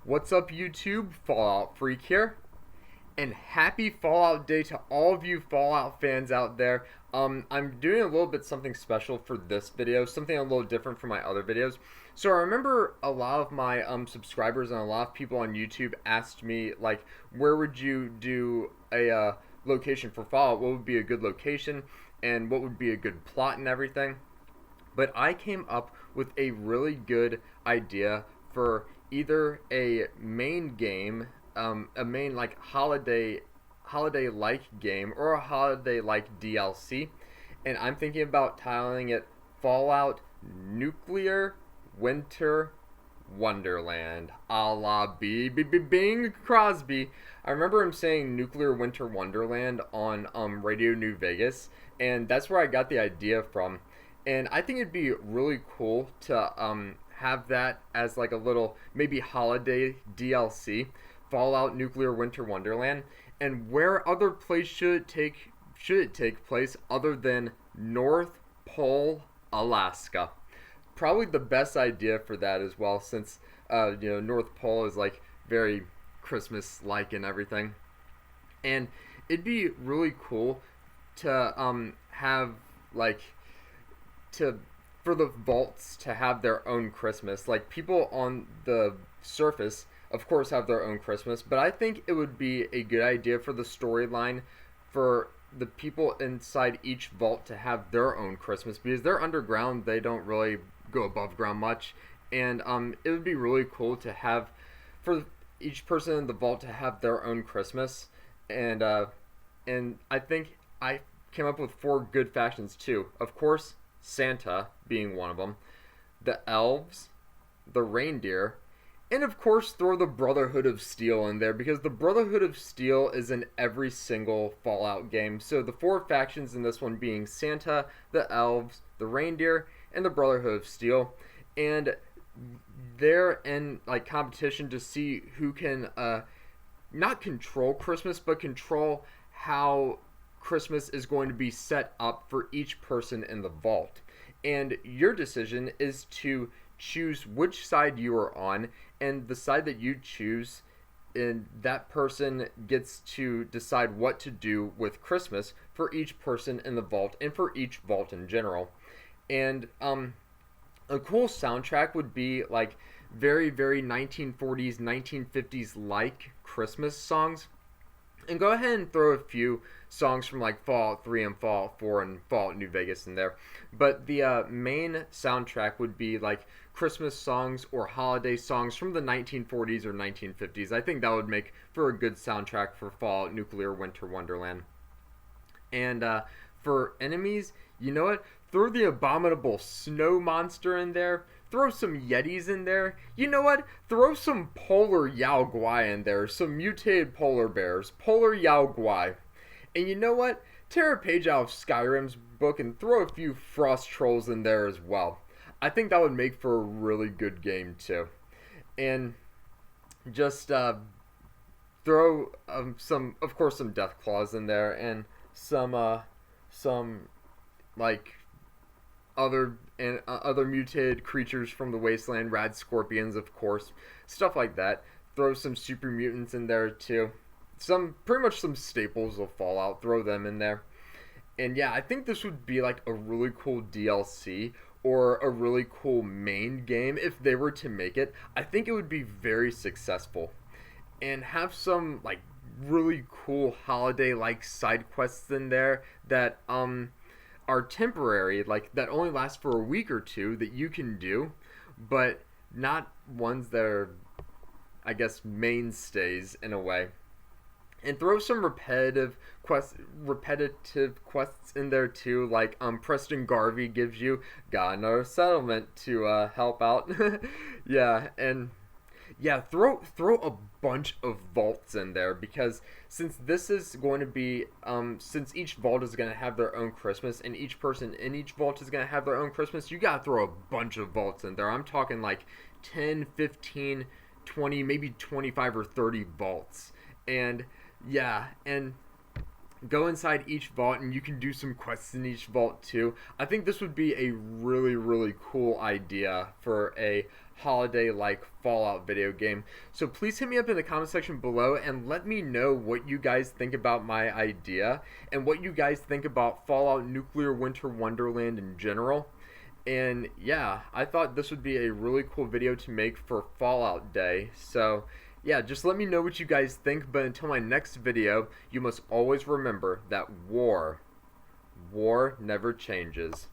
What's up, YouTube? Fallout Freak here, and happy Fallout Day to all of you Fallout fans out there. I'm doing a little bit something special for this video, something a little different from my other videos. So I remember a lot of my subscribers and a lot of people on YouTube asked me, like, where would you do a location for Fallout? What would be a good location, and what would be a good plot and everything? But I came up with a really good idea for either a main game, a main like holiday like game, or a holiday like DLC, and I'm thinking about titling it Fallout Nuclear Winter Wonderland, a la Bing Crosby. I remember him saying Nuclear Winter Wonderland on Radio New Vegas, and that's where I got the idea from. And I think it'd be really cool to have that as like a little maybe holiday DLC, Fallout Nuclear Winter Wonderland. And where other place should it take place other than North Pole, Alaska? Probably the best idea for that as well, since North Pole is like very Christmas like and everything. And it'd be really cool to have like to for the vaults to have their own Christmas. Like, people on the surface, of course, have their own Christmas, but I think it would be a good idea for the storyline for the people inside each vault to have their own Christmas, because they're underground. They don't really go above ground much, and it would be really cool to have for each person in the vault to have their own Christmas. And I think I came up with four good factions too. Of course, Santa being one of them, the elves, the reindeer, and of course throw the Brotherhood of Steel in there, because the Brotherhood of Steel is in every single Fallout game. So the four factions in this one being Santa, the elves, the reindeer, and the Brotherhood of Steel. And they're in like competition to see who can not control Christmas, but control how Christmas is going to be set up for each person in the vault. And your decision is to choose which side you are on, and the side that you choose, and that person gets to decide what to do with Christmas for each person in the vault and for each vault in general. And a cool soundtrack would be like very, very 1940s, 1950s like Christmas songs. And go ahead and throw a few songs from like Fallout 3 and Fallout 4 and Fallout New Vegas in there. But the main soundtrack would be like Christmas songs or holiday songs from the 1940s or 1950s. I think that would make for a good soundtrack for Fallout Nuclear Winter Wonderland. And for enemies, you know what? Throw the abominable snow monster in there. Throw some Yetis in there. You know what? Throw some polar Yao Guai in there. Some mutated polar bears. Polar Yao Guai. And you know what? Tear a page out of Skyrim's book and throw a few frost trolls in there as well. I think that would make for a really good game too. And just throw some, of course, some death claws in there, and some like other mutated creatures from the wasteland, rad scorpions, of course, stuff like that. Throw some super mutants in there too. Some pretty much some staples of Fallout. Throw them in there. And yeah, I think this would be like a really cool DLC or a really cool main game if they were to make it. I think it would be very successful. And have some like really cool holiday like side quests in there that are temporary, like that only last for a week or two, that you can do, but not ones that are, I guess, mainstays in a way. And throw some repetitive quests in there too, like Preston Garvey gives you got another settlement to help out. Yeah, and yeah, throw a bunch of vaults in there, because since this is going to be since each vault is going to have their own Christmas, and each person in each vault is going to have their own Christmas, you got to throw a bunch of vaults in there. I'm talking like 10, 15, 20, maybe 25 or 30 vaults. And yeah, and go inside each vault and you can do some quests in each vault too. I think this would be a really cool idea for a holiday like Fallout video game. So please hit me up in the comment section below and let me know what you guys think about my idea and what you guys think about Fallout Nuclear Winter Wonderland in general. And yeah, I thought this would be a really cool video to make for Fallout Day. So yeah, just let me know what you guys think. But until my next video, you must always remember that war never changes.